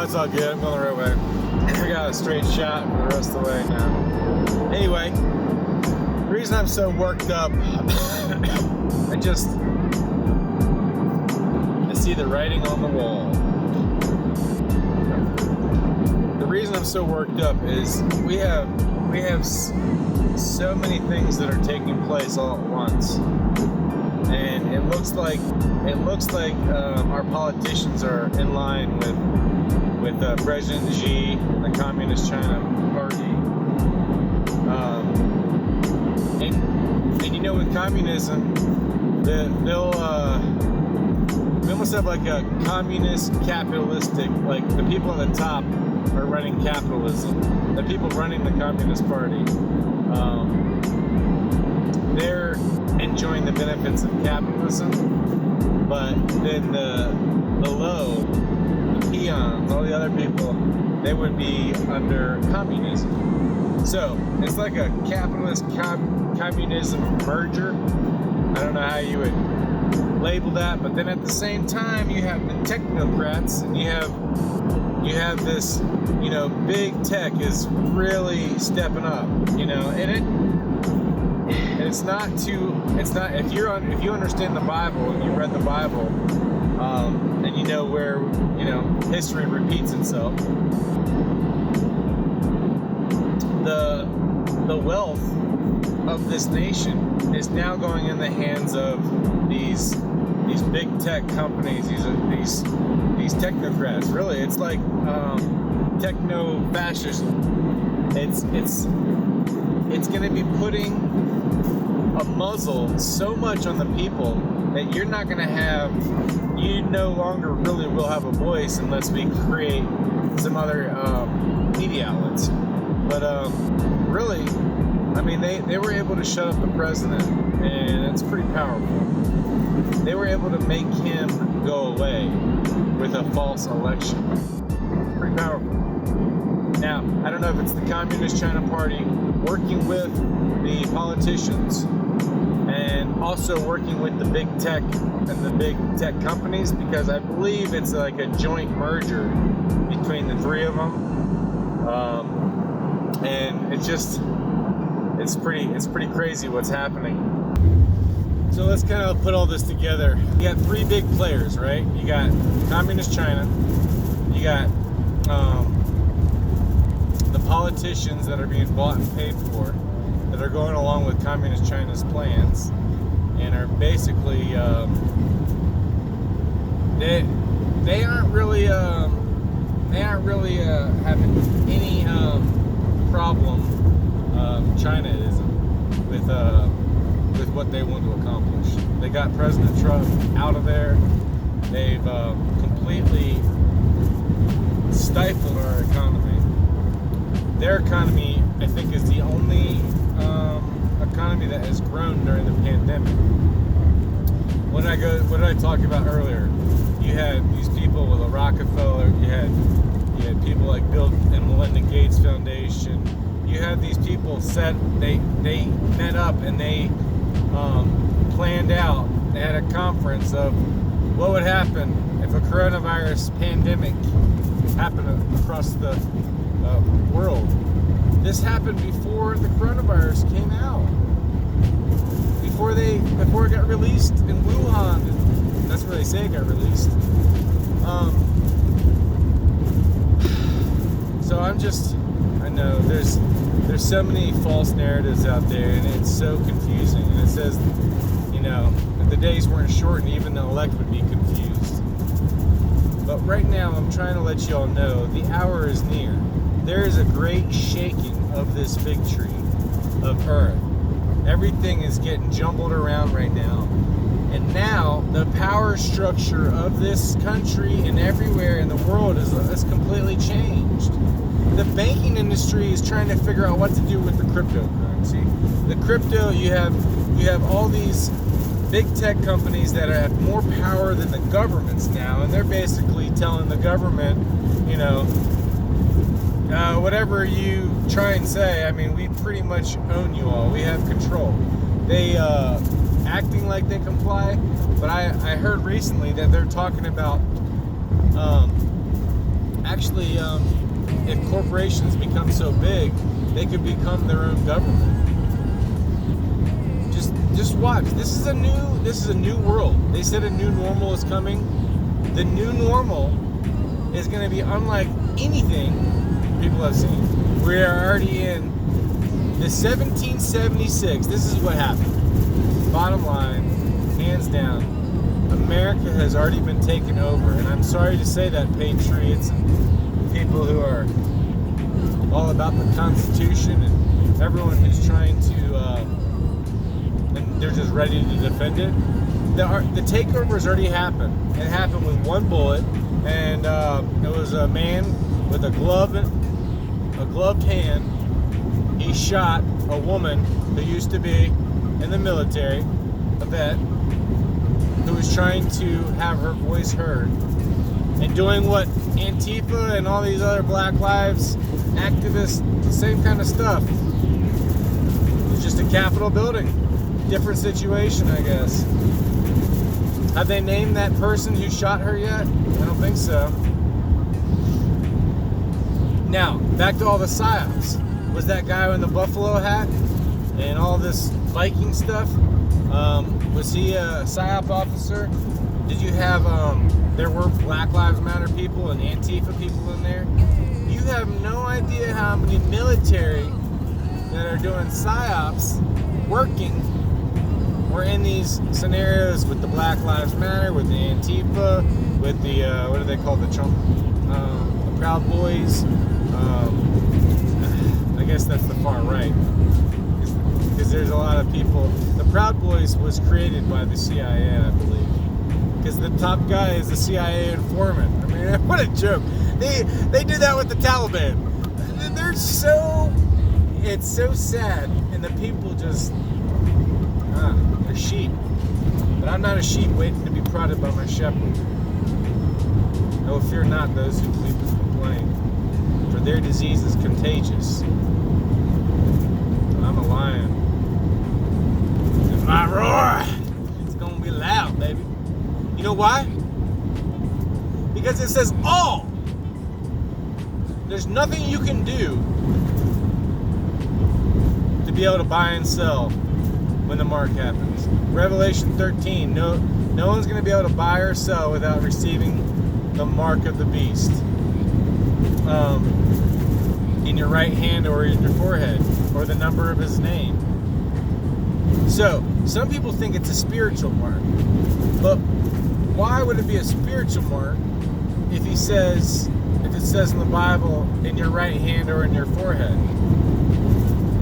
it's all good. I'm going the right way. I got a straight shot for the rest of the way now. Anyway, the reason I'm so worked up, I see the writing on the wall. The reason I'm so worked up is we have so many things that are taking place all at once, and it looks like our politicians are in line with President Xi and the Communist China Party. And you know, with communism, they'll almost have like a communist capitalistic, like the people at the top are running capitalism. The people running the Communist Party, they're enjoying the benefits of capitalism, but then the low, the peons, all the other people, they would be under communism. So it's like a capitalist communism merger. I don't know how you would label that, but then at the same time you have the technocrats, and you have this, you know, big tech is really stepping up, you know, and it's not if you understand the Bible and you read the Bible, and you know where, you know, history repeats itself, the wealth of this nation is now going in the hands of these big tech companies, these technocrats. Really, it's like techno-fascism. It's going to be putting a muzzle so much on the people that you no longer really will have a voice unless we create some other media outlets. But really, I mean, they were able to shut up the president, and it's pretty powerful. They were able to make him go away with a false election. Pretty powerful. Now, I don't know if it's the Communist China Party working with the politicians and also working with the big tech and the big tech companies, because I believe it's like a joint merger between the three of them. And it's pretty crazy what's happening. So let's kind of put all this together. You got three big players, right? You got Communist China, you got the politicians that are being bought and paid for, that are going along with Communist China's plans, and are basically they aren't really having any problem. China isn't with what they want to accomplish. They got President Trump out of there. They've completely stifled our economy. Their economy, I think, is the only economy that has grown during the pandemic. What did I talk about earlier? You had these people with a Rockefeller. You had people like Bill and Melinda Gates Foundation. You had these people they met up and they planned out. They had a conference of what would happen if a coronavirus pandemic happened across the world. This happened before the coronavirus came out. Before it got released in Wuhan. That's where they say it got released. So I know there's so many false narratives out there, and it's so confusing. And it says, you know, if the days weren't shortened, even the elect would be confused. But right now, I'm trying to let you all know the hour is near. There is a great shaking of this fig tree of earth. Everything is getting jumbled around right now. And now the power structure of this country and everywhere in the world is completely changed. The banking industry is trying to figure out what to do with the cryptocurrency. The crypto, you have all these big tech companies that have more power than the governments now, and they're basically telling the government, you know, whatever you try and say, I mean, we pretty much own you all. We have control. They acting like they comply, but I heard recently that they're talking about actually, if corporations become so big, they could become their own government. Just watch. This is a new world. They said a new normal is coming. The new normal is going to be unlike anything people have seen. We are already in the 1776. This is what happened. Bottom line, hands down, America has already been taken over. And I'm sorry to say that, patriots and people who are all about the Constitution and everyone who's trying to, and they're just ready to defend it. The takeover has already happened. It happened with one bullet, and it was a man with a gloved hand. He shot a woman who used to be in the military, a vet, who was trying to have her voice heard, and doing what Antifa and all these other Black Lives activists, the same kind of stuff. It's just a Capitol building. Different situation, I guess. Have they named that person who shot her yet? I don't think so. Now, back to all the psyops. Was that guy in the buffalo hat and all this Viking stuff? Was he a psyop officer? Did you have, there were Black Lives Matter people and Antifa people in there? You have no idea how many military that are doing psyops working or in these scenarios with the Black Lives Matter, with the Antifa, with the, what do they call the Trump, the Proud Boys? I guess that's the far right. Because there's a lot of people. The Proud Boys was created by the CIA, I believe. Because the top guy is the CIA informant. I mean, what a joke. They do that with the Taliban. They're so, it's so sad. And the people just, they're sheep. But I'm not a sheep waiting to be prodded by my shepherd. No, fear not those who weep and complain, for their disease is contagious. But I'm a lion. If I roar, it's gonna be loud, baby. You know why? Because it says all. There's nothing you can do to be able to buy and sell when the mark happens. Revelation 13, no one's going to be able to buy or sell without receiving the mark of the beast in your right hand or in your forehead, or the number of his name. So, some people think it's a spiritual mark, but why would it be a spiritual mark if it says in the Bible, in your right hand or in your forehead?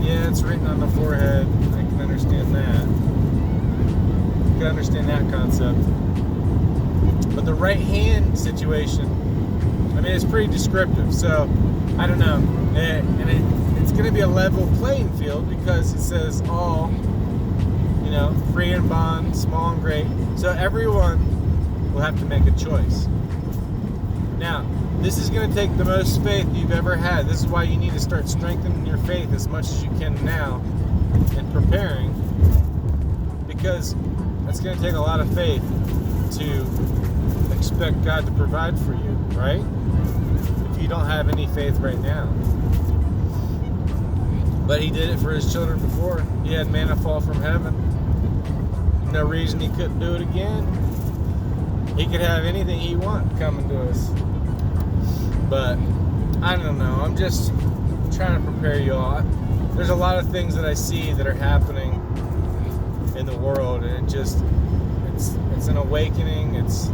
Yeah, it's written on the forehead. I can understand that. I can understand that concept. But the right hand situation, I mean, it's pretty descriptive. So, I don't know. And it's going to be a level playing field because it says all, free and bond, small and great. So everyone will have to make a choice. Now, this is going to take the most faith you've ever had. This is why you need to start strengthening your faith as much as you can now and preparing, because it's going to take a lot of faith to expect God to provide for you, right? If you don't have any faith right now. But he did it for his children before. He had manna fall from heaven. No reason he couldn't do it again. He could have anything he wants coming to us. But I don't know. I'm just trying to prepare you all. There's a lot of things that I see that are happening in the world, and it's an awakening. There's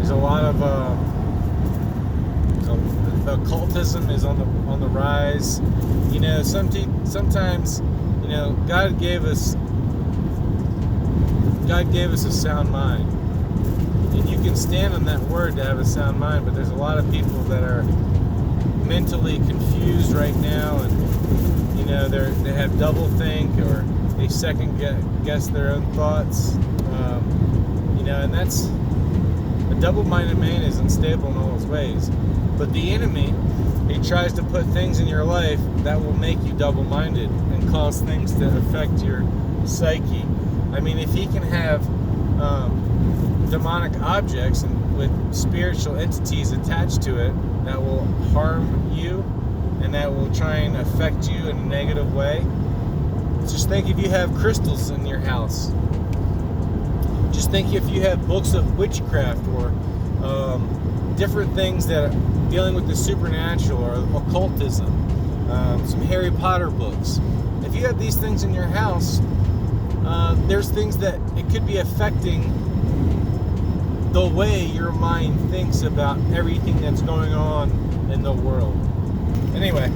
a lot of the occultism is on the rise. Sometimes God gave us a sound mind. And you can stand on that word to have a sound mind, but there's a lot of people that are mentally confused right now, and they have double think, or they second guess their own thoughts, and that's a double-minded man is unstable in all his ways. But the enemy, he tries to put things in your life that will make you double-minded and cause things to affect your psyche. I mean, if he can have demonic objects and with spiritual entities attached to it that will harm you and that will try and affect you in a negative way. Just think if you have crystals in your house. Just think if you have books of witchcraft or different things that are dealing with the supernatural or occultism, some Harry Potter books. If you have these things in your house, there's things that it could be affecting the way your mind thinks about everything that's going on in the world. Anyway,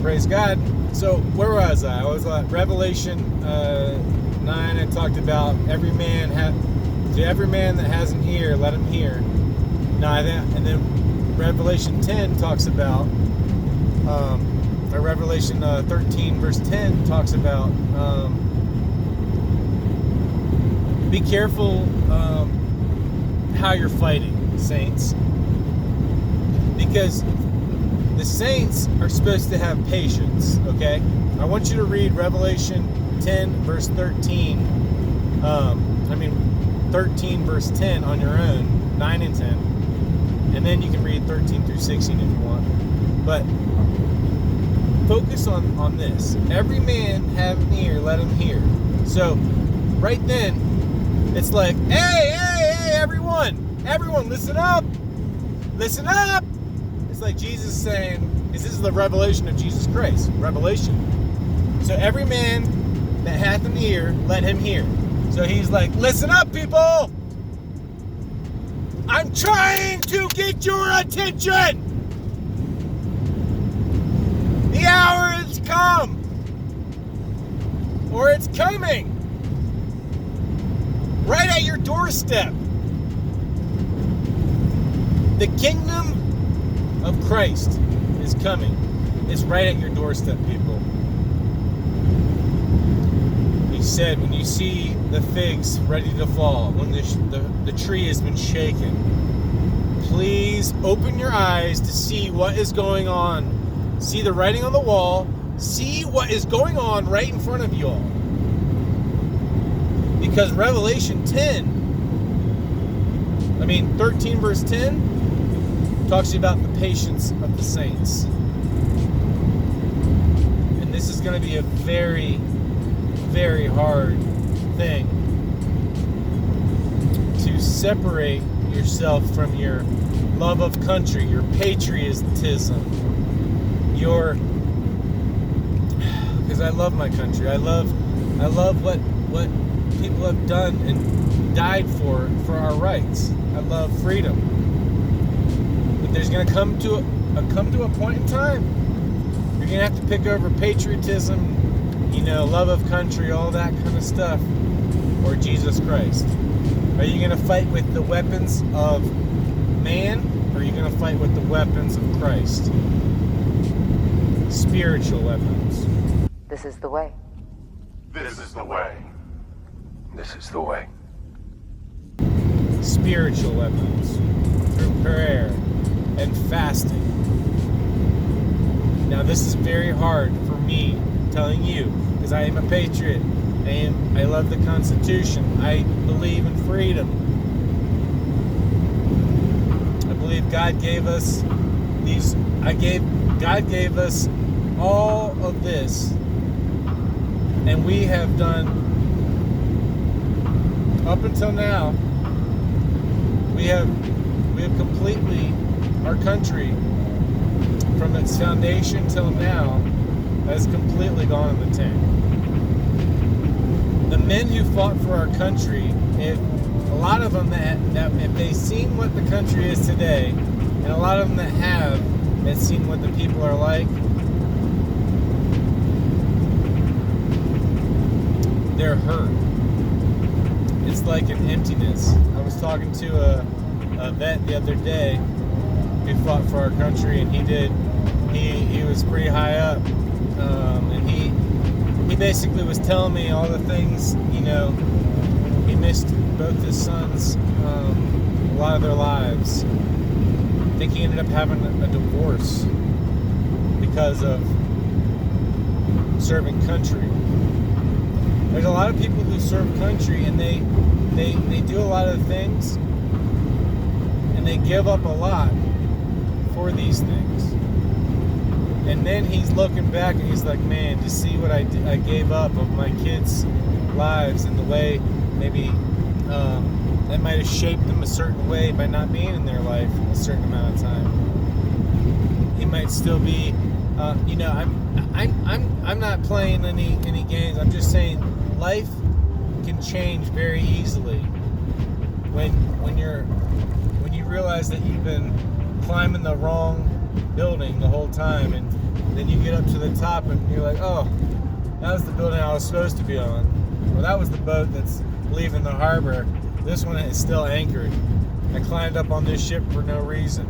praise God. So where was I? I was at Revelation 9. I talked about every man that has an ear, let him hear. And then Revelation 10 talks about, or Revelation 13 verse 10 talks about, be careful how you're fighting, saints. Because the saints are supposed to have patience, okay? I want you to read Revelation 10 verse 13. 13 verse 10 on your own, 9 and 10. And then you can read 13 through 16 if you want. But focus on this. Every man have an ear, let him hear. So right then, it's like, hey, everyone, listen up. Listen up. It's like Jesus saying, this is the revelation of Jesus Christ. Revelation. So every man that hath an ear, let him hear. So he's like, listen up, people. I'm trying to get your attention. The hour has come. Or it's coming. Right at your doorstep. The kingdom of Christ is coming. It's right at your doorstep, people. He said, when you see the figs ready to fall, when the tree has been shaken, please open your eyes to see what is going on. See the writing on the wall. See what is going on right in front of you all. Because Revelation 13 verse 10 talks to you about the patience of the saints. And this is going to be a very, very hard thing to separate yourself from your love of country, your patriotism, because I love my country. I love what people have done and died for our rights. I love freedom. But there's going to come to a point in time you're going to have to pick over patriotism, love of country, all that kind of stuff, or Jesus Christ. Are you going to fight with the weapons of man, or are you going to fight with the weapons of Christ? Spiritual weapons. This is the way. This is the way. This is the way. Spiritual weapons through prayer and fasting. Now this is very hard for me telling you, because I am a patriot. I love the Constitution. I believe in freedom. I believe God gave us God gave us all of this, and we have done up until now. We have completely, our country from its foundation till now has completely gone in the tank. The men who fought for our country, a lot of them that if they've seen what the country is today, and a lot of them that have seen what the people are like, they're hurt. It's like an emptiness. I was talking to a vet the other day who fought for our country, and he was pretty high up, and he basically was telling me all the things, he missed both his sons a lot of their lives. I think he ended up having a divorce because of serving country. There's a lot of people who serve country, and they do a lot of things, and they give up a lot for these things. And then he's looking back and he's like, man, to see what I gave up of my kids' lives and the way maybe that might have shaped them a certain way by not being in their life a certain amount of time. He might still be, I'm not playing any games. I'm just saying life can change very easily when you realize that you've been climbing the wrong building the whole time, and then you get up to the top and you're like, oh, that was the building I was supposed to be on, or that was the boat that's leaving the harbor. This one is still anchored. I climbed up on this ship for no reason.